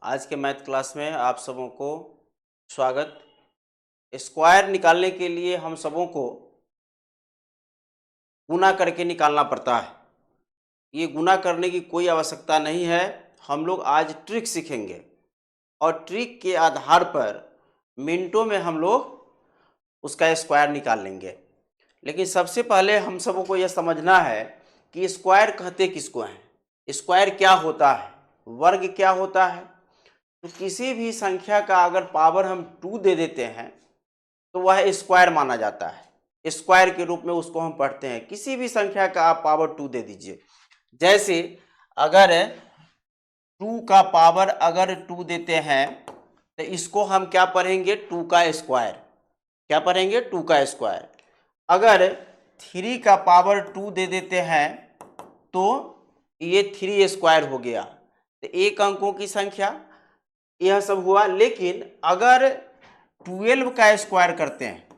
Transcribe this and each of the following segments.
आज के math class में आप सबों को स्वागत। स्क्वायर निकालने के लिए हम सबों को गुना करके निकालना पड़ता है। ये गुना करने की कोई आवश्यकता नहीं है। हम लोग आज ट्रिक सीखेंगे और ट्रिक के आधार पर मिनटों में हम लोग उसका स्क्वायर निकाल लेंगे। लेकिन सबसे पहले हम सबों को यह समझना है कि स्क्वायर कहते किसको हैं, स्क्वायर क्या होता है, वर्ग क्या होता है। तो किसी भी संख्या का अगर पावर हम 2 दे देते हैं तो वह स्क्वायर माना जाता है। स्क्वायर के रूप में उसको हम पढ़ते हैं। किसी भी संख्या का आप पावर 2 दे दीजिए। जैसे अगर 2 का पावर अगर 2 देते हैं तो इसको हम क्या पढ़ेंगे, 2 का स्क्वायर। क्या पढ़ेंगे, 2 का स्क्वायर। अगर 3 का पावर 2 दे देते हैं तो ये 3 स्क्वायर हो गया। तो एक अंकों की संख्या यह सब हुआ। लेकिन अगर 12 का स्क्वायर करते हैं,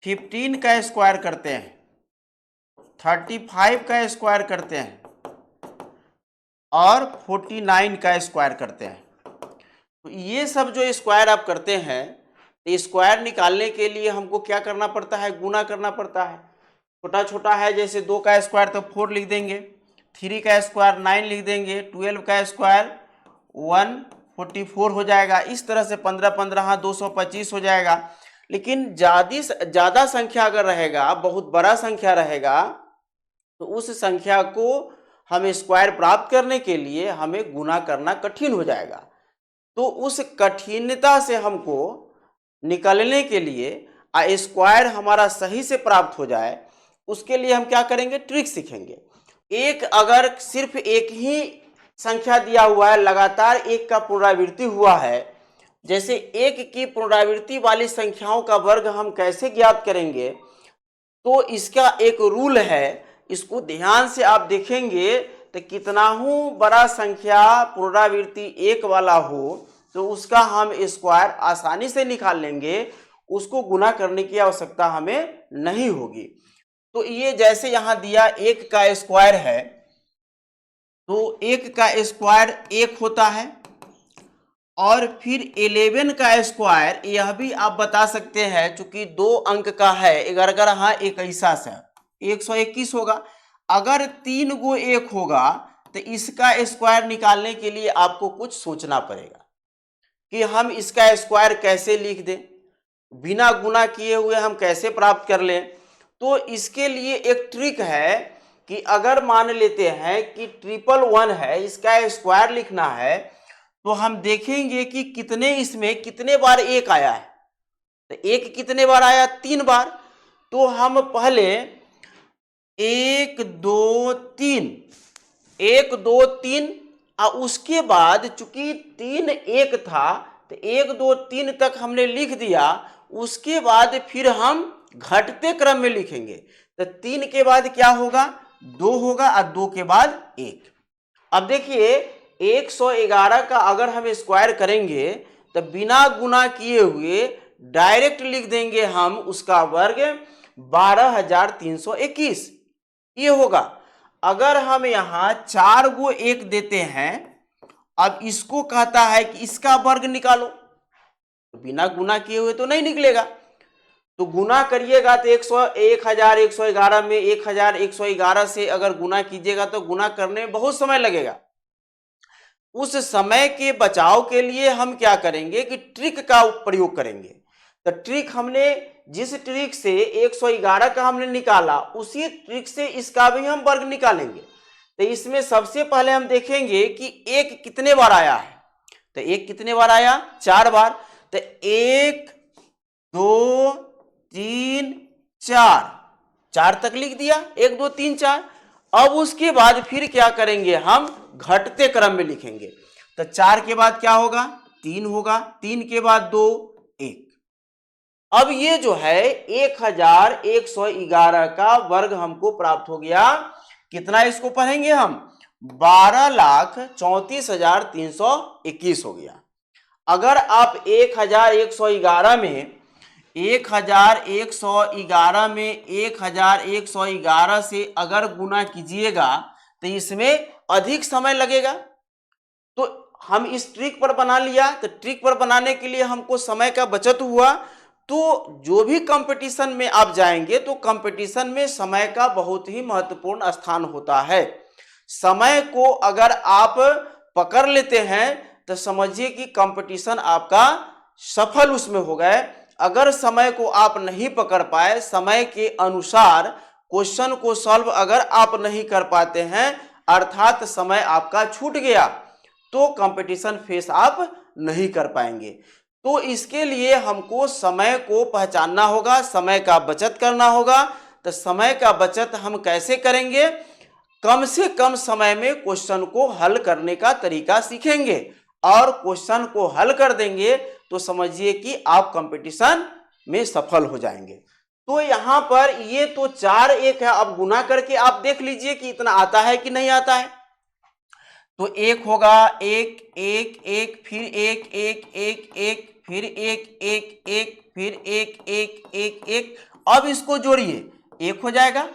15 का स्क्वायर करते हैं, 35 का स्क्वायर करते हैं और 49 का स्क्वायर करते हैं, तो ये सब जो स्क्वायर आप करते हैं तो स्क्वायर निकालने के लिए हमको क्या करना पड़ता है, गुना करना पड़ता है। छोटा छोटा है, जैसे 2 का स्क्वायर तो 4 लिख देंगे, 3 का स्क्वायर 9 लिख देंगे, 12 का स्क्वायर 144 हो जाएगा। इस तरह से 15 15 225 हो जाएगा। लेकिन ज़्यादा संख्या अगर रहेगा, बहुत बड़ा संख्या रहेगा, तो उस संख्या को हम स्क्वायर प्राप्त करने के लिए हमें गुना करना कठिन हो जाएगा। तो उस कठिनता से हमको निकलने के लिए स्क्वायर हमारा सही से प्राप्त हो जाए, उसके लिए हम क्या करेंगे, ट्रिक सीखेंगे। अगर सिर्फ एक ही संख्या दिया हुआ है, लगातार 1 का पुनरावृत्ति हुआ है, जैसे 1 की पुनरावृत्ति वाली संख्याओं का वर्ग हम कैसे ज्ञात करेंगे, तो इसका एक रूल है। इसको ध्यान से आप देखेंगे तो कितना बड़ा संख्या पुनरावृत्ति 1 वाला हो तो उसका हम स्क्वायर आसानी से निकाल लेंगे। उसको गुना करने की आवश्यकता हमें नहीं होगी। तो ये जैसे यहाँ दिया 1 का स्क्वायर है, तो 1 का स्क्वायर 1 होता है। और फिर 11 का स्क्वायर, यह भी आप बता सकते हैं, चूंकि 2 अंक का है, 11 21 है, 121 होगा। अगर 3 गो 1 होगा तो इसका स्क्वायर निकालने के लिए आपको कुछ सोचना पड़ेगा कि हम इसका स्क्वायर कैसे लिख दें, बिना गुना किए हुए हम कैसे प्राप्त कर लें। तो इसके लिए एक ट्रिक है कि अगर मान लेते हैं कि 111 है, इसका स्क्वायर लिखना है, तो हम देखेंगे कि कितने बार 1 आया है। तो 1 कितने बार आया, 3 बार। तो हम पहले 1 2 3 1 2 3 और उसके बाद चूंकि 3 1 था तो 1 2 3 तक हमने लिख दिया। उसके बाद फिर हम घटते क्रम में लिखेंगे। तो 3 के बाद क्या होगा, 2 होगा और 2 के बाद 1। अब देखिए 111 का अगर हम स्क्वायर करेंगे तो बिना गुना किए हुए डायरेक्ट लिख देंगे हम उसका वर्ग 12321 ये होगा। अगर हम यहाँ 4 गो 1 देते हैं, अब इसको कहता है कि इसका वर्ग निकालो, तो बिना गुना किए हुए तो नहीं निकलेगा। तो गुना करिएगा तो 1111 में 1111 से अगर गुना कीजिएगा तो गुना करने में बहुत समय लगेगा। उस समय के बचाव के लिए हम क्या करेंगे कि ट्रिक का प्रयोग करेंगे। तो ट्रिक हमने जिस ट्रिक से 111 का हमने निकाला, उसी ट्रिक से इसका भी हम वर्ग निकालेंगे। तो इसमें सबसे पहले हम देखेंगे कि 1 कितने बार आया है। तो 1 कितने बार आया, 4 बार। तो 1 2 3 4 तक लिख दिया, 1 2 3 4। अब उसके बाद फिर क्या करेंगे, हम घटते क्रम में लिखेंगे। तो 4 के बाद क्या होगा, 3 होगा, 3 के बाद 2 1। अब ये जो है 1111 का वर्ग हमको प्राप्त हो गया। कितना इसको पढ़ेंगे हम, 12,34,321 हो गया। अगर आप 1111 में 1111 से अगर गुना कीजिएगा तो इसमें अधिक समय लगेगा। तो हम इस ट्रिक पर बना लिया, तो ट्रिक पर बनाने के लिए हमको समय का बचत हुआ। तो जो भी कंपटीशन में आप जाएंगे तो कंपटीशन में समय का बहुत ही महत्वपूर्ण स्थान होता है। समय को अगर आप पकड़ लेते हैं तो समझिए कि कंपटीशन आपका सफल उसमें हो गए। अगर समय को आप नहीं पकड़ पाए, समय के अनुसार क्वेश्चन को सॉल्व अगर आप नहीं कर पाते हैं, अर्थात समय आपका छूट गया, तो कंपटीशन फेस आप नहीं कर पाएंगे। तो इसके लिए हमको समय को पहचानना होगा, समय का बचत करना होगा। तो समय का बचत हम कैसे करेंगे? कम से कम समय में क्वेश्चन को हल करने का तरीका सीखेंगे और क्वेश्चन को हल कर देंगे तो समझिए कि आप कंपटीशन में सफल हो जाएंगे। तो यहां पर ये तो 4 1 है, अब गुना करके आप देख लीजिए कि इतना आता है कि नहीं आता है। तो 1 होगा 1 1 1 फिर 1 1 1 1 फिर 1 1 1 फिर 1 1 1 1। अब इसको जोड़िए, 1 हो जाएगा,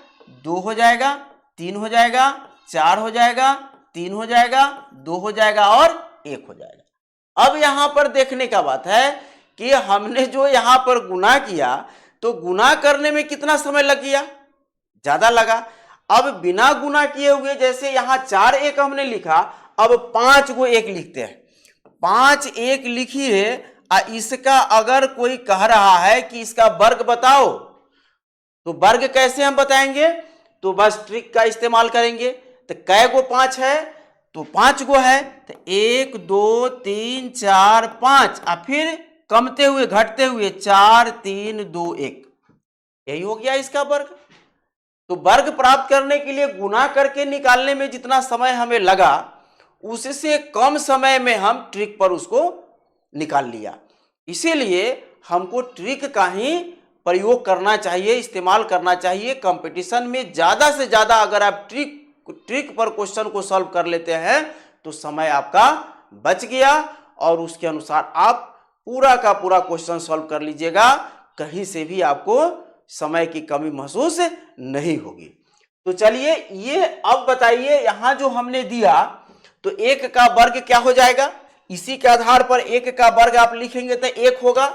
2 हो जाएगा, 3 हो जाएगा, 4 हो जाएगा, 3 हो जाएगा, 2 हो जाएगा और 1 हो जाएगा। अब यहां पर देखने का बात है कि हमने जो यहां पर गुना किया तो गुना करने में कितना समय लग गया? ज्यादा लगा। अब बिना गुना किए हुए जैसे यहां 4 1 हमने लिखा, अब 5 को 1 लिखते हैं। 5 1 लिखिए, इसका अगर कोई कह रहा है कि इसका वर्ग बताओ, तो वर्ग कैसे हम बताएंगे? तो बस ट्रिक का इस्तेमाल करेंगे। तो कै गो 5 है? तो 5 गो है। तो 1 2 3 4 5, और फिर कमते हुए घटते हुए 4 3 2 1, यही हो गया इसका वर्ग। तो वर्ग प्राप्त करने के लिए गुना करके निकालने में जितना समय हमें लगा, उससे कम समय में हम ट्रिक पर उसको निकाल लिया। इसीलिए हमको ट्रिक का ही प्रयोग करना चाहिए, इस्तेमाल करना चाहिए। कंपटीशन में ज़्यादा से ज़्यादा अगर आप ट्रिक पर क्वेश्चन को सॉल्व कर लेते हैं तो समय आपका बच गया और उसके अनुसार आप पूरा का पूरा क्वेश्चन सॉल्व कर लीजिएगा। कहीं से भी आपको समय की कमी महसूस नहीं होगी। तो चलिए ये अब बताइए, यहां जो हमने दिया तो 1 का वर्ग क्या हो जाएगा? इसी के आधार पर 1 का वर्ग आप लिखेंगे तो 1 होगा।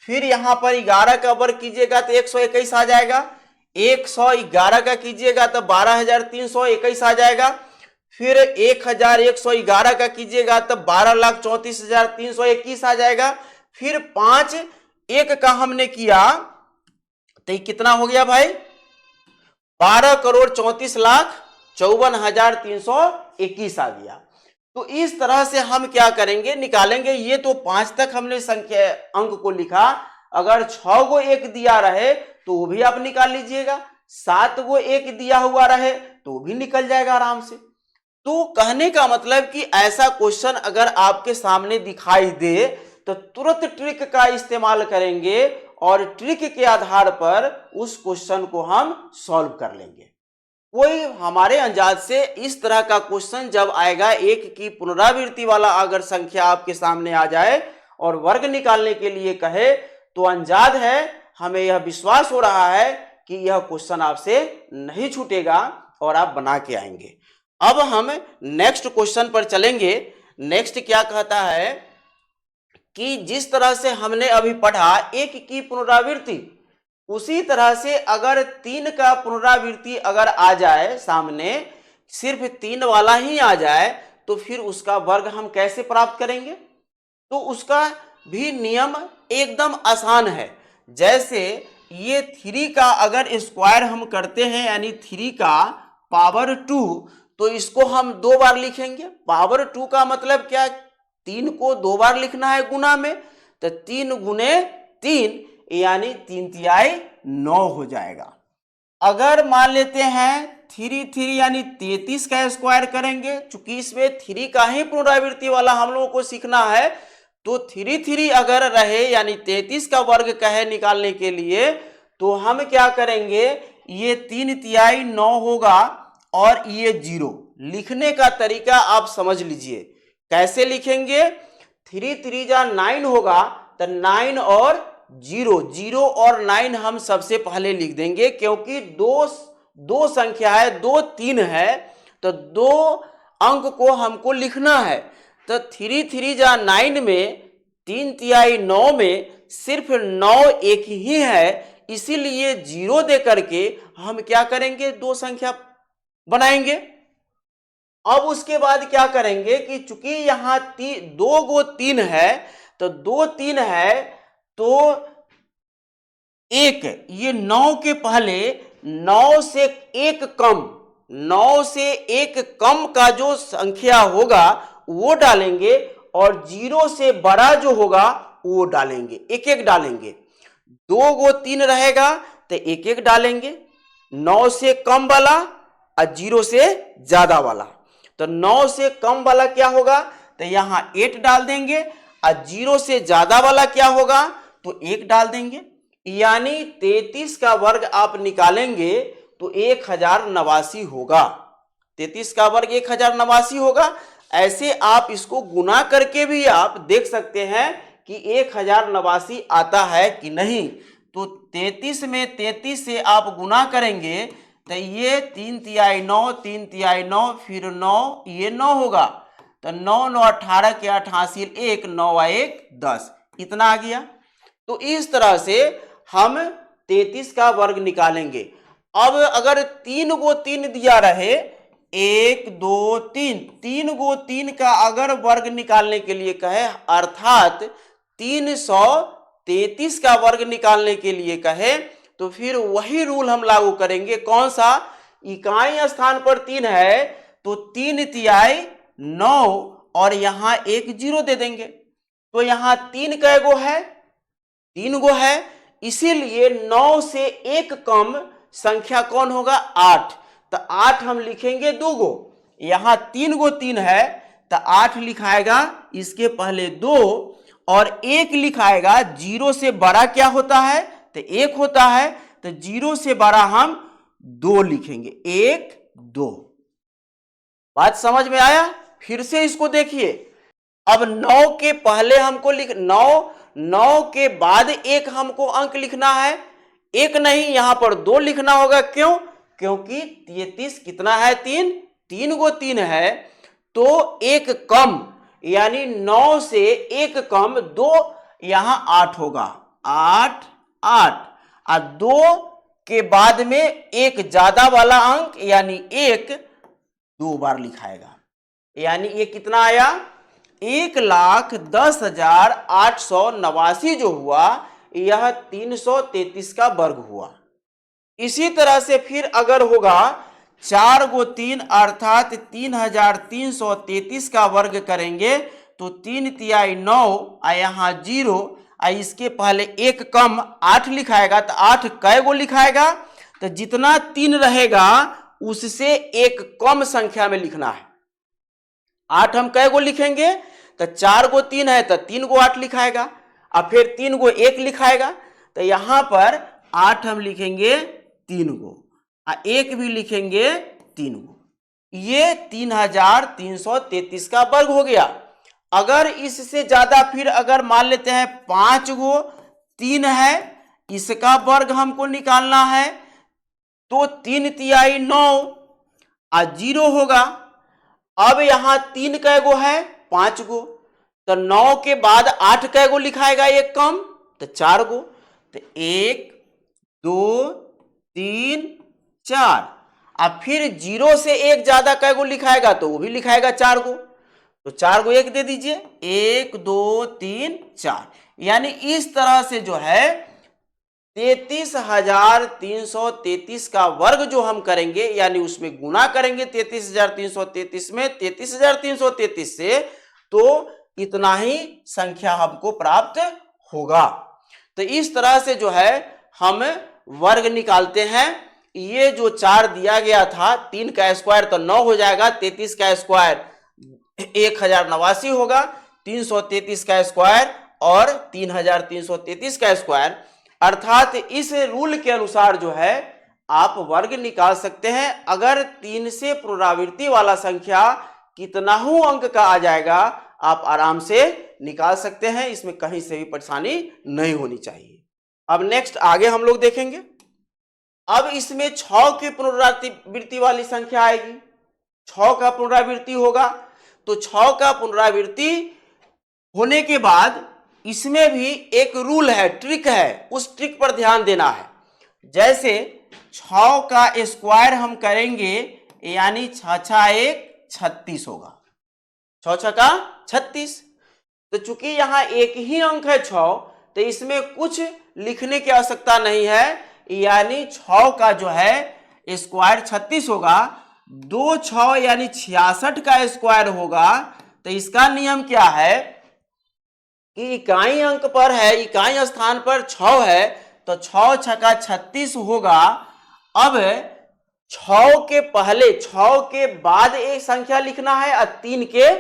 फिर यहां पर 11 का वर्ग कीजिएगा तो 121 आ जाएगा। 111 का कीजिएगा तो 12,321 आ जाएगा। फिर 1,111 का कीजिएगा तो 12,34,321 आ जाएगा। फिर 5 1 का हमने किया तो कितना हो गया भाई? 12,34,54,321 आ गया। तो इस तरह से हम क्या करेंगे, निकालेंगे। ये तो 5 तक हमने संख्या अंक को लिखा। अगर 6 गो 1 दिया रहे तो वो भी आप निकाल लीजिएगा। 7 गो 1 दिया हुआ रहे तो भी निकल जाएगा आराम से। तो कहने का मतलब कि ऐसा क्वेश्चन अगर आपके सामने दिखाई दे तो तुरंत ट्रिक का इस्तेमाल करेंगे और ट्रिक के आधार पर उस क्वेश्चन को हम सॉल्व कर लेंगे। कोई हमारे अंदाज से इस तरह का क्वेश्चन जब आएगा, 1 की पुनरावृत्ति वाला अगर संख्या आपके सामने आ जाए और वर्ग निकालने के लिए कहे, तो अंदाज है, हमें यह विश्वास हो रहा है कि यह क्वेश्चन आपसे नहीं छूटेगा और आप बना के आएंगे। अब हम नेक्स्ट क्वेश्चन पर चलेंगे। नेक्स्ट क्या कहता है कि जिस तरह से हमने अभी पढ़ा 1 की पुनरावृत्ति, उसी तरह से अगर 3 का पुनरावृत्ति अगर आ जाए सामने, सिर्फ 3 वाला ही आ जाए, तो फिर उसका वर्ग हम कैसे प्राप्त करेंगे? तो उसका भी नियम एकदम आसान है। जैसे ये 3 का अगर स्क्वायर हम करते हैं, यानी 3 का पावर 2, तो इसको हम 2 बार लिखेंगे। पावर 2 का मतलब क्या? 3 को 2 बार लिखना है गुना में, तो 3 गुने 3 यानी 3 तिहाई 9 हो जाएगा। अगर मान लेते हैं 3 3 यानी 33 का स्क्वायर करेंगे, चूंकि इसमें 3 का ही पुनरावृत्ति वाला हम लोगों को सीखना है, तो 3 3 अगर रहे यानी 33 का वर्ग कहे निकालने के लिए, तो हम क्या करेंगे, ये 3 तिहाई 9 होगा और ये 0। लिखने का तरीका आप समझ लीजिए, कैसे लिखेंगे? 3 3 जा 9 होगा, तो 9 और 0, 0 और 9 हम सबसे पहले लिख देंगे, क्योंकि दो संख्या है, 2 3 है, तो 2 अंक को हमको लिखना है। तो 3 3 जा 9 में 3 तिहाई 9 में सिर्फ 9 एक ही है, इसीलिए 0 दे करके हम क्या करेंगे, दो संख्या बनाएंगे। अब उसके बाद क्या करेंगे कि चूंकि यहां 2 गो 3 है, तो 2 3 है तो एक, ये 9 के पहले 9 से एक कम, 9 से एक कम का जो संख्या होगा वो डालेंगे, और 0 से बड़ा जो होगा वो डालेंगे, एक एक डालेंगे। 2 गो 3 रहेगा तो एक एक डालेंगे, 9 से कम वाला और 0 से ज्यादा वाला। तो 9 से कम वाला क्या होगा, तो यहां 8 डाल देंगे, और 0 से ज्यादा वाला क्या होगा, तो 1 डाल देंगे। यानी 33 का वर्ग आप निकालेंगे तो 1089 होगा। 33 का वर्ग 1089 होगा। ऐसे आप इसको गुना करके भी आप देख सकते हैं कि 1089 आता है कि नहीं। तो 33 में 33 से आप गुना करेंगे तो ये 3 तिहाई 9, 3 तिहाई 9, फिर 9, ये 9 होगा। तो 9 9 18 के 88, 1 9 1 10, इतना आ गया। तो इस तरह से हम 33 का वर्ग निकालेंगे। अब अगर 3 गो 3 दिया रहे, 1 2 3, 3 गो 3 का अगर वर्ग निकालने के लिए कहे, अर्थात 333 का वर्ग निकालने के लिए कहे, तो फिर वही रूल हम लागू करेंगे। कौन सा, इकाई स्थान पर 3 है तो 3 तिहाई 9 और यहां एक 0 दे देंगे। तो यहां 3 कै गो है, 3 गो है, इसीलिए 9 से एक कम संख्या कौन होगा, 8। तो 8 हम लिखेंगे 2 गो, यहां 3 गो 3 है तो 8 लिखाएगा, इसके पहले 2 और 1 लिखाएगा। 0 से बड़ा क्या होता है, तो 1 होता है, तो 0 से बड़ा हम 2 लिखेंगे, 1 2। बात समझ में आया। फिर से इसको देखिए, अब 9 के पहले हमको लिख 9 के बाद एक हमको अंक लिखना है, एक नहीं, यहां पर 2 लिखना होगा। क्यों, क्योंकि 33 कितना है, 3 गो 3 है, तो एक कम, यानी 9 से एक कम 2, यहां 8 होगा, 8 8, और 2 के बाद में एक ज्यादा वाला अंक यानी 1 2 बार लिखाएगा। यानी ये कितना आया, 1,10,889 जो हुआ, यह 333 का वर्ग हुआ। इसी तरह से फिर अगर होगा 4 गो 3 अर्थात 3,333 का वर्ग करेंगे, तो 3 तिहाई 9 और यहाँ 0, इसके पहले एक कम 8 लिखाएगा। तो 8 कै गो लिखाएगा, तो जितना 3 रहेगा उससे एक कम संख्या में लिखना है। 8 हम कै गो लिखेंगे, तो 4 गो 3 है तो 3 गो 8 लिखाएगा, और फिर 3 गो 1 लिखाएगा। तो यहां पर 8 हम लिखेंगे 3 गो, और 1 भी लिखेंगे 3 गो। ये 3,333 का वर्ग हो गया। अगर इससे ज्यादा फिर अगर मान लेते हैं 5 गो 3 है, इसका वर्ग हमको निकालना है, तो 3 तिहाई 9 और 0 होगा। अब यहां 3 कै गो है, 5 गो, तो 9 के बाद 8 कै गो लिखाएगा, एक कम, तो 4 गो। तो 1 2 3 4, और फिर 0 से एक ज्यादा कै गो लिखाएगा, तो वो भी लिखाएगा 4 गो। तो 4 गो 1 दे दीजिए, 1 2 3 4। यानी इस तरह से जो है 33,333 का वर्ग जो हम करेंगे, यानी उसमें गुना करेंगे 33,333 में 33,333 से, तो इतना ही संख्या हमको प्राप्त होगा। तो इस तरह से जो है हम वर्ग निकालते हैं। ये जो 4 दिया गया था, 3 का स्क्वायर तो 9 हो जाएगा, 33 का स्क्वायर 1089 होगा, 333 का स्क्वायर और 3,333 का स्क्वायर। अर्थात इस रूल के अनुसार जो है आप वर्ग निकाल सकते हैं। अगर 3 से पुनरावृत्ति वाला संख्या कितना ही अंक का आ जाएगा, आप आराम से निकाल सकते हैं, इसमें कहीं से भी परेशानी नहीं होनी चाहिए। अब नेक्स्ट आगे हम लोग देखेंगे। अब इसमें 6 की पुनरावृत्ति वाली संख्या आएगी, 6 का पुनरावृत्ति होगा, तो 6 का पुनरावृत्ति होने के बाद इसमें भी एक रूल है, ट्रिक है, उस ट्रिक पर ध्यान देना है। जैसे 6 का स्क्वायर हम करेंगे यानी 6 1 36 होगा, 6 का 36। तो चूंकि यहां एक ही अंक है 6, तो इसमें कुछ लिखने की आवश्यकता नहीं है, यानी 6 का जो है स्क्वायर 36 होगा। 2 6 यानी 66 का स्क्वायर होगा। तो इसका नियम क्या है कि इकाई अंक पर है, इकाई स्थान पर 6 है, तो 6 छक्का 36 होगा। अब 6 के पहले 6 के बाद एक संख्या लिखना है और 3 के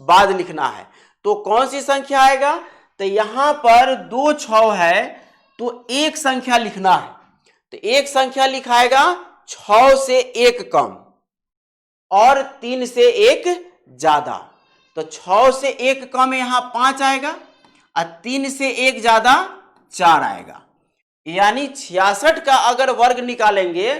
बाद लिखना है। तो कौन सी संख्या आएगा? तो यहां पर 2 6 है तो एक संख्या लिखना है, तो एक संख्या लिखाएगा 6 से 1 कम और 3 से 1 ज्यादा। तो 6 से 1 कम यहां 5 आएगा और 3 से 1 ज्यादा 4 आएगा। यानी 66 का अगर वर्ग निकालेंगे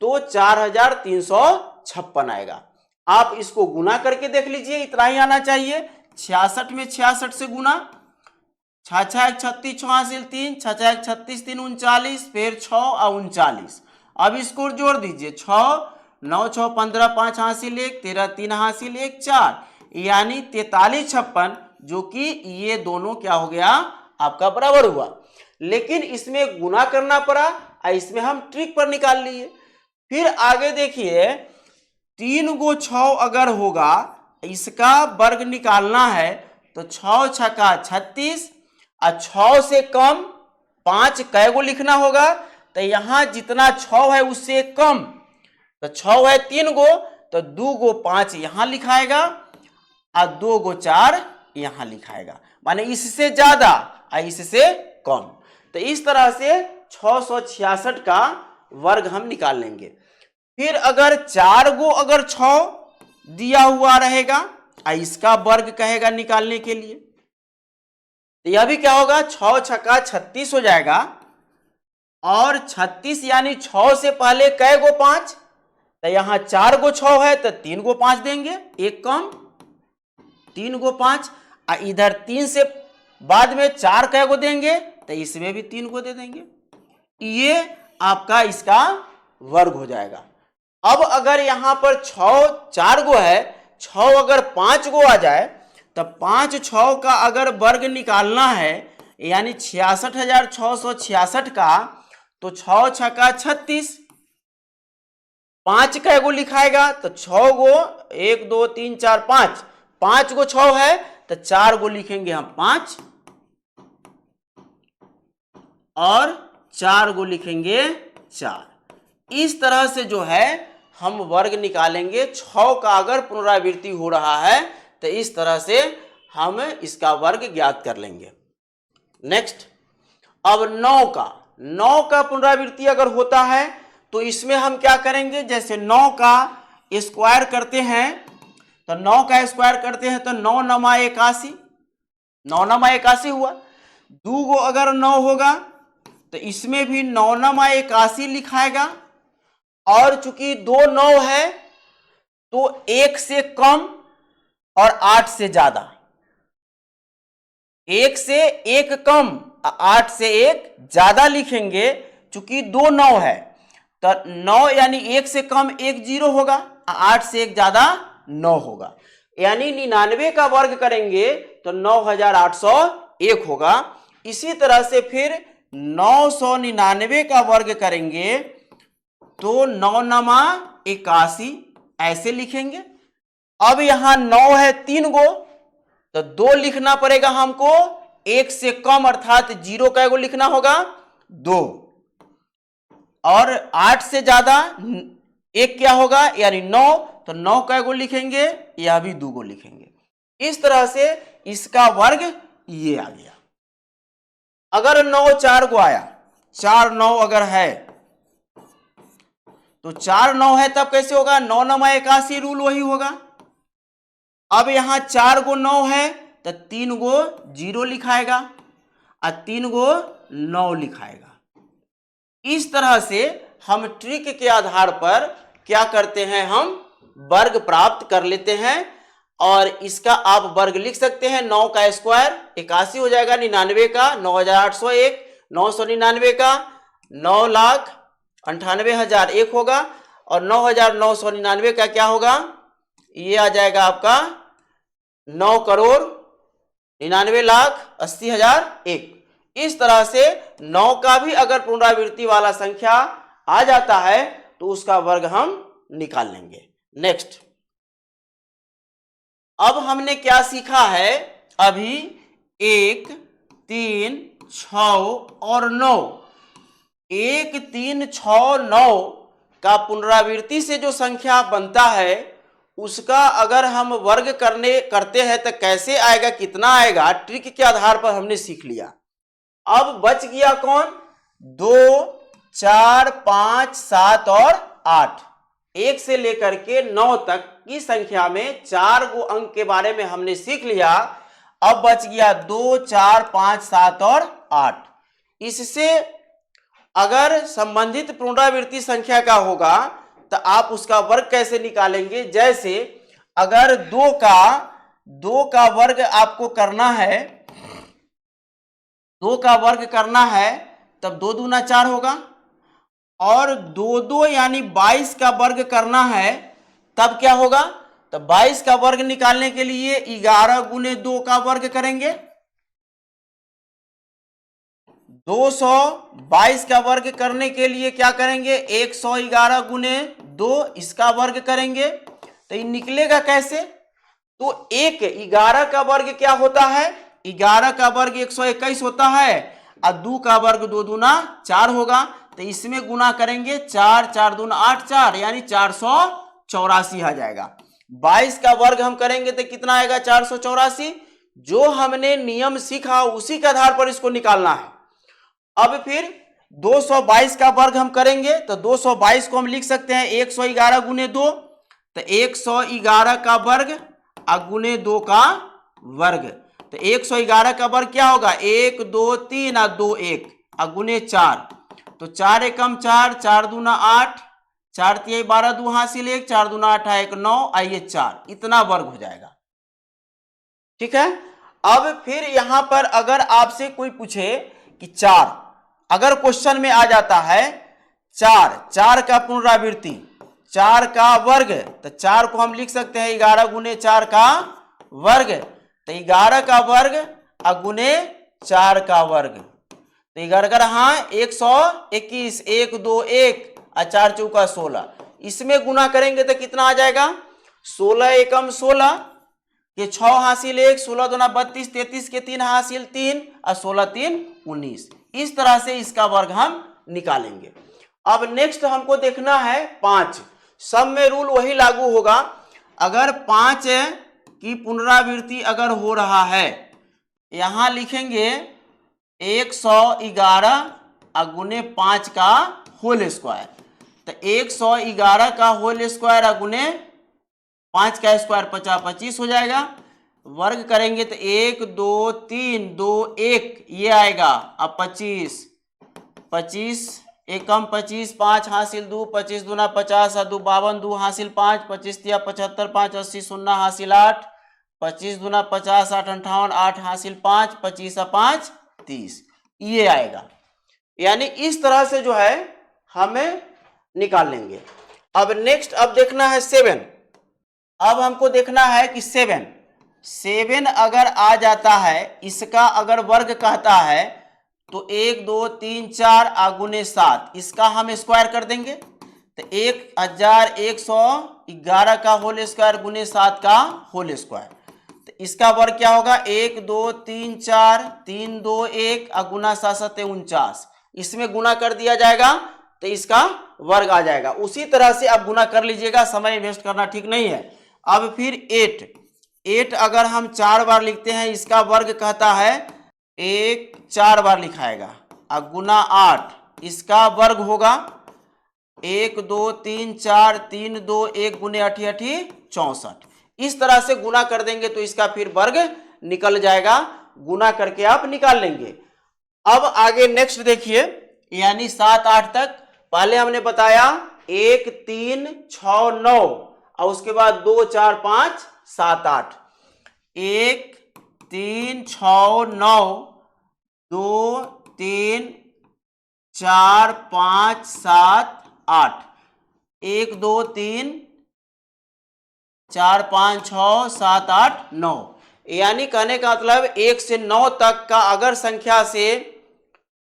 तो 4356 आएगा। आप इसको गुना करके देख लीजिए, इतना ही आना चाहिए। 66 में 66 से गुना, 6 6 1 36, 6 हासिल 3, 6 6 1 36, 3 39, फिर 6 और 39। अब इसको जोड़ दीजिए, 6 9 6 15, 5 हासिल 1, 13 3 हासिल 1 4, यानी 43 56, जो कि ये दोनों क्या हो गया आपका बराबर हुआ। लेकिन इसमें गुना करना पड़ा और इसमें हम ट्रिक पर निकाल लिए। फिर आगे देखिए, 3 गो 6 अगर होगा, इसका वर्ग निकालना है, तो 6 छक्का 36 और 6 से कम 5 कै गो लिखना होगा। तो यहां जितना 6 है उससे कम, तो 6 है 3 गो, तो 2 गो 5 यहां लिखाएगा और 2 गो 4 यहां लिखाएगा, माने इससे ज्यादा और इससे कम। तो इस तरह से 666 का वर्ग हम निकाल लेंगे। फिर अगर 4 गो अगर 6 दिया हुआ रहेगा और इसका वर्ग कहेगा निकालने के लिए, तो यह भी क्या होगा, 6 छक्का 36 हो जाएगा। और 36 यानी 6 से पहले कै गो 5, तो यहां 4 गो 6 है तो 3 गो 5 देंगे, एक कम 3 गो 5, और इधर 3 से बाद में 4 कै गो देंगे, तो इसमें भी 3 गो दे देंगे। ये आपका इसका वर्ग हो जाएगा। अब अगर यहां पर 6 4 गो है, 6 अगर 5 गो आ जाए, तो 5 6 का अगर वर्ग निकालना है यानी 66,666 का, तो 6 छक्का 36, 5 कै गो लिखाएगा, तो 6 गो 1 2 3 4 5, 5 गो 6 है तो 4 गो लिखेंगे हम 5 और 4 गो लिखेंगे 4। इस तरह से जो है हम वर्ग निकालेंगे। 6 का अगर पुनरावृत्ति हो रहा है तो इस तरह से हम इसका वर्ग ज्ञात कर लेंगे। नेक्स्ट, अब 9 का पुनरावृत्ति अगर होता है तो इसमें हम क्या करेंगे, जैसे 9 का स्क्वायर करते हैं, तो 9 का स्क्वायर करते हैं तो 9 नमा 81, 9 नमा 81 हुआ। 2 गो अगर 9 होगा तो इसमें भी 9 नमा 81 लिखाएगा। और चूंकि 2 9 है तो 1 से कम और 8 से ज्यादा, 1 से 1 कम 8 से 1 ज्यादा लिखेंगे। चूंकि 2 9 है तो 9 यानी 1 से कम 1 0 होगा, 8 से 1 ज्यादा 9 होगा, यानी 99 का वर्ग करेंगे तो 9801 होगा। इसी तरह से फिर 999 का वर्ग करेंगे तो 9 नमा 81 ऐसे लिखेंगे। अब यहां 9 है 3 गो, तो 2 लिखना पड़ेगा हमको, 1 से कम अर्थात 0 कै गो लिखना होगा 2, और 8 से ज्यादा 1 क्या होगा यानी 9, तो 9 कै गो लिखेंगे, यह भी 2 गो लिखेंगे। इस तरह से इसका वर्ग ये आ गया। अगर 9 4 गो आया, 4 9 अगर है तो 4 9 है तब कैसे होगा, 9 नमा 81 रूल वही होगा। अब यहां 4 गो 9 है तो 3 गो 0 लिखाएगा और 3 गो 9 लिखाएगा। इस तरह से हम ट्रिक के आधार पर क्या करते हैं, हम वर्ग प्राप्त कर लेते हैं और इसका आप वर्ग लिख सकते हैं। 9 का स्क्वायर 81 हो जाएगा, 99 का 9801, 999 का 9,98,001 होगा, और 9,999 का क्या होगा, ये आ जाएगा आपका 9,99,80,001। इस तरह से 9 का भी अगर पुनरावृत्ति वाला संख्या आ जाता है तो उसका वर्ग हम निकाल लेंगे। नेक्स्ट, अब हमने क्या सीखा है अभी, 1, 3, 6 और 9। 1, 3, 6, 9 का पुनरावृत्ति से जो संख्या बनता है उसका अगर हम वर्ग करते हैं तो कैसे आएगा, कितना आएगा, ट्रिक के आधार पर हमने सीख लिया। अब बच गया कौन, 2, 4, 5, 7 और 8। 1 से लेकर के 9 तक की संख्या में 4 गो अंक के बारे में हमने सीख लिया। अब बच गया 2, 4, 5, 7 और 8। इससे अगर संबंधित पुनरावृत्ति संख्या का होगा तो आप उसका वर्ग कैसे निकालेंगे। जैसे अगर 2 का वर्ग आपको करना है, 2 का वर्ग करना है तब 2 दूना 4 होगा, और 2 2 यानी 22 का वर्ग करना है तब क्या होगा, तो 22 का वर्ग निकालने के लिए 11 गुने 2 का वर्ग करेंगे। 222 का वर्ग करने के लिए क्या करेंगे, 111 गुने 2 इसका वर्ग करेंगे। तो ये निकलेगा कैसे, तो 11 का वर्ग क्या होता है, 11 का वर्ग 121 होता है, और 2 का वर्ग 2 दूना 4 होगा। तो इसमें गुना करेंगे 4, 4 दूना 8, 4 यानी 484 आ जाएगा। 22 का वर्ग हम करेंगे तो कितना आएगा, 484। जो हमने नियम सीखा उसी के आधार पर इसको निकालना है। अब फिर 222 का वर्ग हम करेंगे तो 222 को हम लिख सकते हैं 111 गुने 2, तो 111 का वर्ग गुने 2 का वर्ग। तो 111 का वर्ग क्या होगा, 1 2 3 और 2 1 गुने 4, तो 4 एकम 4, 4 दूना 8, 4 3 12 2 हासिल 1, 4 दूना 8 1 9, आइए 4, इतना वर्ग हो जाएगा। ठीक है। अब फिर यहां पर अगर आपसे कोई पूछे कि 4, अगर क्वेश्चन में आ जाता है 4 का पुनरावृत्ति, 4 का वर्ग, तो 4 को हम लिख सकते हैं 11 गुने 4 का वर्ग, तो 11 का वर्ग गुने 4 का वर्ग, तो 11 हाँ 121, 1 2 1 और 4 चौका 16, इसमें गुना करेंगे तो कितना आ जाएगा, 16 एकम 16 के 6 हासिल 1, 16 दूना 32, 33 के 3 हासिल 3 और 16 3 19। इस तरह से इसका वर्ग हम निकालेंगे। अब नेक्स्ट हमको देखना है 5। सब में रूल वही लागू होगा। अगर 5 की पुनरावृत्ति अगर हो रहा है, यहां लिखेंगे 111 गुने 5 का होल स्क्वायर, तो 111 का होल स्क्वायर गुने 5 का स्क्वायर 50 25 हो जाएगा। वर्ग करेंगे तो 1 2 3 2 1 ये आएगा, अब 25 25 एकम 25, 5 हासिल 2, 25 दूना 50 और 2 52, 2 हासिल 5, 25 तिया 75, 5 80 0 हासिल 8, 25 दूना 50 8 58, 8 हासिल 5, 25 और 5 30, ये आएगा। यानी इस तरह से जो है हमें निकाल लेंगे। अब नेक्स्ट अब देखना है 7। अब हमको देखना है कि 7 अगर आ जाता है, इसका अगर वर्ग कहता है तो 1 2 3 4 गुने 7, इसका हम स्क्वायर कर देंगे तो 1111 का होल स्क्वायर गुने 7 का होल स्क्वायर, तो इसका वर्ग क्या होगा, 1 2 3 4 3 2 1 गुना 7 7 49, इसमें गुना कर दिया जाएगा तो इसका वर्ग आ जाएगा। उसी तरह से आप गुना कर लीजिएगा, समय वेस्ट करना ठीक नहीं है। अब फिर 8 अगर हम 4 बार लिखते हैं, इसका वर्ग कहता है 1 4 बार लिखाएगा, गुना 8 इसका वर्ग होगा 1 2 3 4 3 2 1 गुने 8 8 64। इस तरह से गुना कर देंगे तो इसका फिर वर्ग निकल जाएगा, गुना करके आप निकाल लेंगे। अब आगे नेक्स्ट देखिए, यानी 7 8 तक पहले हमने बताया 1 3 6 9 और उसके बाद 2 4 5 7 8, 1 3 6 9 2 3 4 5 7 8, 1 2 3 4 5 6 7 8 9। यानी कहने का मतलब 1 से 9 तक का अगर संख्या से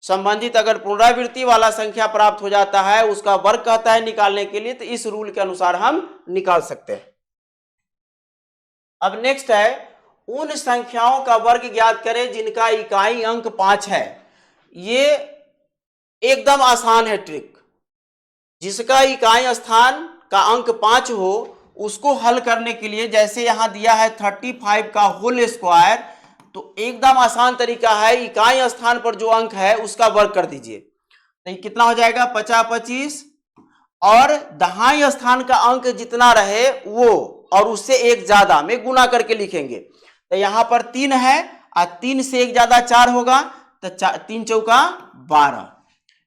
संबंधित अगर पुनरावृत्ति वाला संख्या प्राप्त हो जाता है, उसका वर्ग कहता है निकालने के लिए, तो इस रूल के अनुसार हम निकाल सकते हैं। अब नेक्स्ट है, उन संख्याओं का वर्ग ज्ञात करें जिनका इकाई अंक 5 है। ये एकदम आसान है ट्रिक। जिसका इकाई स्थान का अंक 5 हो उसको हल करने के लिए, जैसे यहां दिया है 35 का होल स्क्वायर, तो एकदम आसान तरीका है, इकाई स्थान पर जो अंक है उसका वर्ग कर दीजिए। तो कितना हो जाएगा 50 25, और दहाई स्थान का अंक जितना रहे वो और उससे एक ज्यादा में गुना करके लिखेंगे। तो यहां पर 3 है और 3 से एक ज्यादा 4 होगा, तो 3 चौका 12,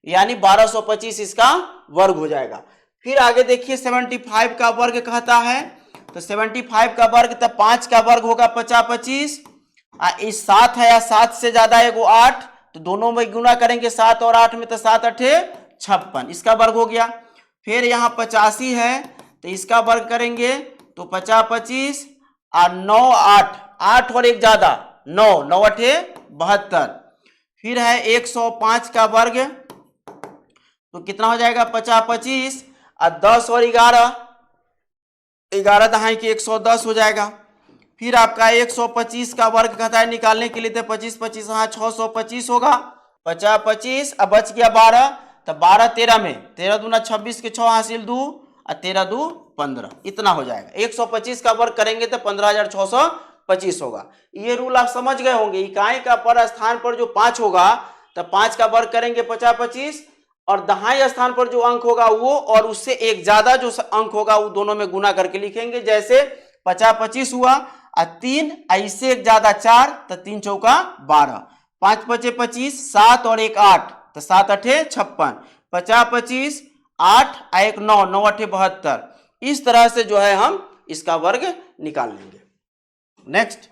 यानी 1225 इसका वर्ग हो जाएगा। फिर आगे देखिए 75 का वर्ग कहता है, तो 75 का वर्ग, तो 5 का वर्ग होगा 50 25, इस 7 है या 7 से ज्यादा एगो 8, तो दोनों में गुना करेंगे 7 और 8 में, तो 7 8 56, इसका वर्ग हो गया। फिर यहाँ 85 है, तो इसका वर्ग करेंगे तो 50 25 और 9 8, 8 और एक ज्यादा 9, 9 8 72। फिर है 105 का वर्ग, तो कितना हो जाएगा 50 25 और 10 और 11, 11 दहाई की 110 हो जाएगा। फिर आपका 125 का वर्ग कहता है निकालने के लिए, तो 25 25 हाँ 625 होगा, 50 25 अब बच गया 12, तो 12 13 में 13 दूना 26 के 6 हासिल 2 और 13 2 15, इतना हो जाएगा। 125 का वर्ग करेंगे तो 15,625 होगा। ये रूल आप समझ गए होंगे। इकाई का पर स्थान पर जो 5 होगा, तो 5 का वर्ग करेंगे 50 25, और दहाई स्थान पर जो अंक होगा वो और उससे एक ज्यादा जो अंक होगा वो दोनों में गुना करके लिखेंगे। जैसे 50 25 हुआ और 3 इससे एक ज्यादा 4, तो 3 चौका 12, 5 5 25, 7 और एक 8, तो 7 8 56, 50 25 8 1 9, 9 8 72। इस तरह से जो है हम इसका वर्ग निकाल लेंगे। नेक्स्ट,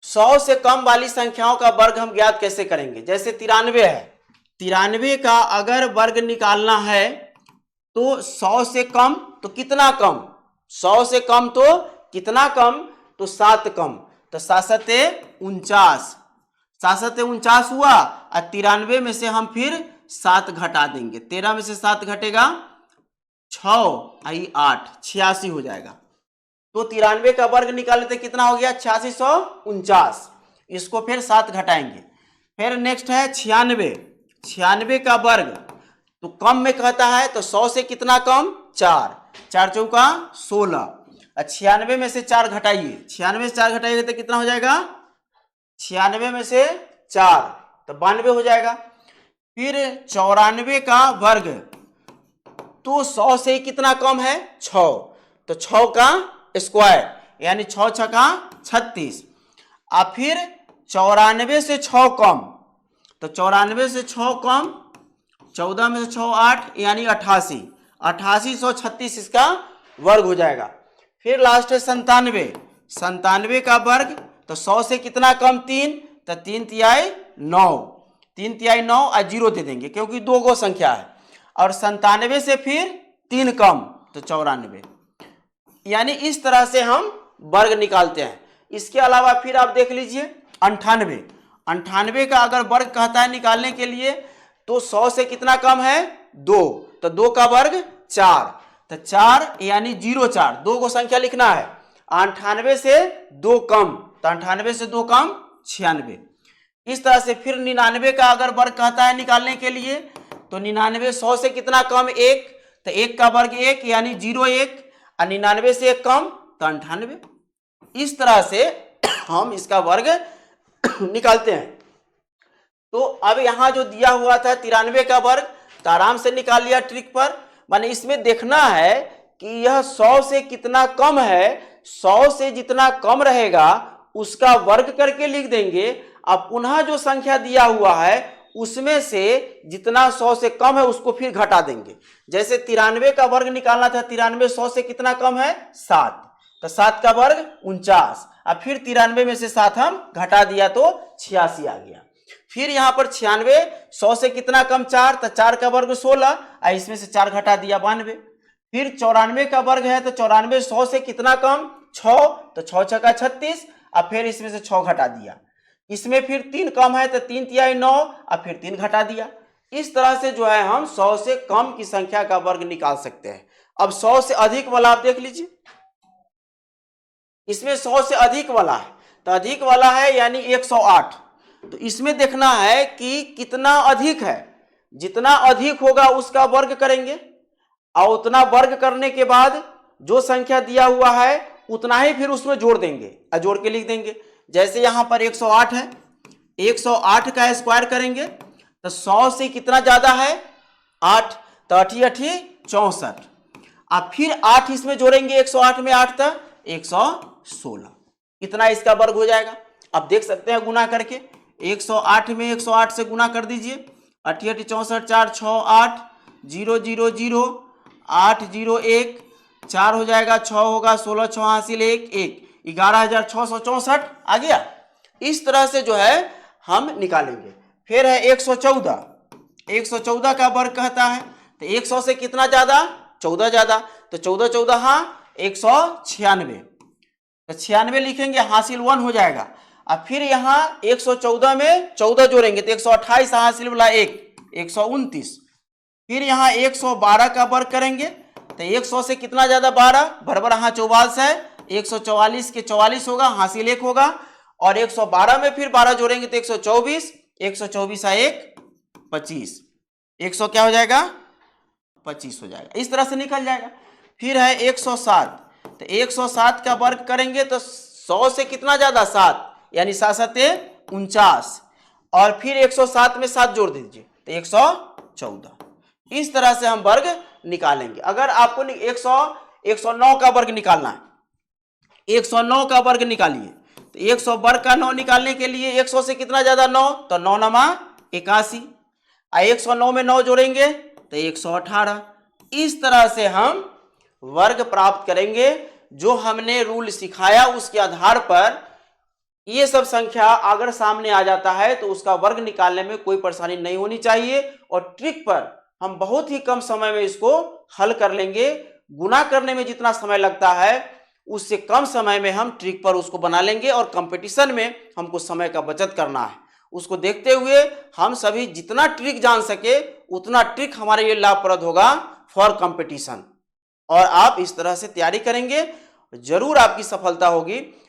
100 से कम वाली संख्याओं का वर्ग हम ज्ञात कैसे करेंगे। जैसे 93 है, 93 का अगर वर्ग निकालना है तो 100 से कम तो कितना कम, 100 से कम तो कितना कम, तो 7 कम, तो 7 49, 7 49 हुआ, और 93 में से हम फिर 7 घटा देंगे, 13 में से 7 घटेगा 6 आई 8, 86 हो जाएगा। तो 93 का वर्ग निकाले तो कितना हो गया 8649, इसको फिर 7 घटाएंगे। फिर नेक्स्ट है 96, 96 का वर्ग तो कम में कहता है, तो 100 से कितना कम 4, 4 चौका 16, 96 में से 4 घटाइए, 96 से 4 घटाइए तो कितना हो जाएगा 96 में से 4, तो 92 हो जाएगा। फिर 94 का वर्ग तो 100 से कितना कम है 6, तो 6 का स्क्वायर यानी 6 छक्का 36, और फिर 94 से 6 कम, तो 94 से 6 कम, 14 में से 6 8 यानी 88, 8836 इसका वर्ग हो जाएगा। फिर लास्ट है 97, 97 का वर्ग तो 100 से कितना कम 3, तो 3 तिहाई 9, 3 तिहाई 9 और 0 दे देंगे क्योंकि 2 गो संख्या है, और 97 से फिर 3 कम तो 94, यानी इस तरह से हम वर्ग निकालते हैं। इसके अलावा फिर आप देख लीजिए 98, 98 का अगर वर्ग कहता है निकालने के लिए, तो 100 से कितना कम है 2, तो 2 का वर्ग 4, तो 4 यानी 0 4, 2 को संख्या लिखना है। 98 से 2 कम, तो 98 से 2 कम 96। इस तरह से फिर 99 का अगर वर्ग कहता है निकालने के लिए, तो 99 100 से कितना कम 1, तो 1 का वर्ग 1 यानी 0 1, और 99 से 1 कम तो 98। इस तरह से हम इसका वर्ग निकालते हैं। तो अब यहां जो दिया हुआ था 93 का वर्ग, तो आराम से निकाल लिया ट्रिक पर। माने इसमें देखना है कि यह 100 से कितना कम है, 100 से जितना कम रहेगा उसका वर्ग करके लिख देंगे। अब पुनः जो संख्या दिया हुआ है उसमें से जितना 100 से कम है उसको फिर घटा देंगे। जैसे 93 का वर्ग निकालना था, 93 100 से कितना कम है 7, तो 7 का वर्ग 49, अब फिर 93 में से 7 हम घटा दिया तो 86 आ गया। फिर यहाँ पर 96, 100 से कितना कम 4, तो 4 का वर्ग 16, इसमें से 4 घटा दिया 92। फिर 94 का वर्ग है तो 94 100 से कितना कम 6, तो 6 छक्का 36, अब फिर इसमें से 6 घटा दिया। इसमें फिर 3 कम है तो 3 तिहाई 9, अब फिर 3 घटा दिया। इस तरह से जो है हम 100 से कम की संख्या का वर्ग निकाल सकते हैं। अब 100 से अधिक वाला आप देख लीजिए, इसमें 100 से अधिक वाला है, तो अधिक वाला है यानी 108, तो इसमें देखना है कि कितना अधिक है। जितना अधिक होगा उसका वर्ग करेंगे और उतना वर्ग करने के बाद जो संख्या दिया हुआ है उतना ही फिर उसमें जोड़ देंगे और जोड़ के लिख देंगे। जैसे यहां पर 108 है, 108 का स्क्वायर करेंगे तो 100 से कितना ज्यादा है 8, तो 8 64, अब फिर 8 इसमें जोड़ेंगे 108 में 8 तो 116, इतना इसका वर्ग हो जाएगा। अब देख सकते हैं गुना करके, 108 में 108 से गुना कर दीजिए, 8 64 4 6 8 0 0 0 8 0 1 4 हो जाएगा, 6 होगा, 16 6 हासिल 1 1 11,664 आ गया। इस तरह से जो है हम निकालेंगे। फिर है 114, 114 का वर्ग कहता है तो 100 से कितना ज्यादा 14 ज्यादा, तो 14 14 हाँ 196, तो 96 लिखेंगे, हासिल 1 हो जाएगा। अब फिर यहाँ 114 में 14 जोड़ेंगे तो 128, हासिल वाला 1 129। फिर यहाँ 112 का वर्ग करेंगे तो 100 से कितना ज्यादा 12 बराबर, हाँ 44 है, 144 के 44 होगा, हासिल 1 होगा, और 112 में फिर 12 जोड़ेंगे तो 124, 124 है 1 25, 100 क्या हो जाएगा 25 हो जाएगा। इस तरह से निकल जाएगा। फिर है 107, तो 107 का वर्ग करेंगे तो 100 से कितना ज्यादा 7, यानी 7 7 49, और फिर 107 में 7 जोड़ दीजिए तो 114। इस तरह से हम वर्ग निकालेंगे। अगर आपको 109 का वर्ग निकालना है, 109 का वर्ग निकालिए, तो 100 वर्ग का 9 निकालने के लिए 100 से कितना ज्यादा 9, तो 9 नमा 81, 109 में 9 जोड़ेंगे तो 118। इस तरह से हम वर्ग प्राप्त करेंगे। जो हमने रूल सिखाया उसके आधार पर ये सब संख्या अगर सामने आ जाता है तो उसका वर्ग निकालने में कोई परेशानी नहीं होनी चाहिए, और ट्रिक पर हम बहुत ही कम समय में इसको हल कर लेंगे। गुना करने में जितना समय लगता है उससे कम समय में हम ट्रिक पर उसको बना लेंगे, और कंपटीशन में हमको समय का बचत करना है। उसको देखते हुए हम सभी जितना ट्रिक जान सके उतना ट्रिक हमारे लिए लाभप्रद होगा फॉर कंपटीशन, और आप इस तरह से तैयारी करेंगे जरूर आपकी सफलता होगी।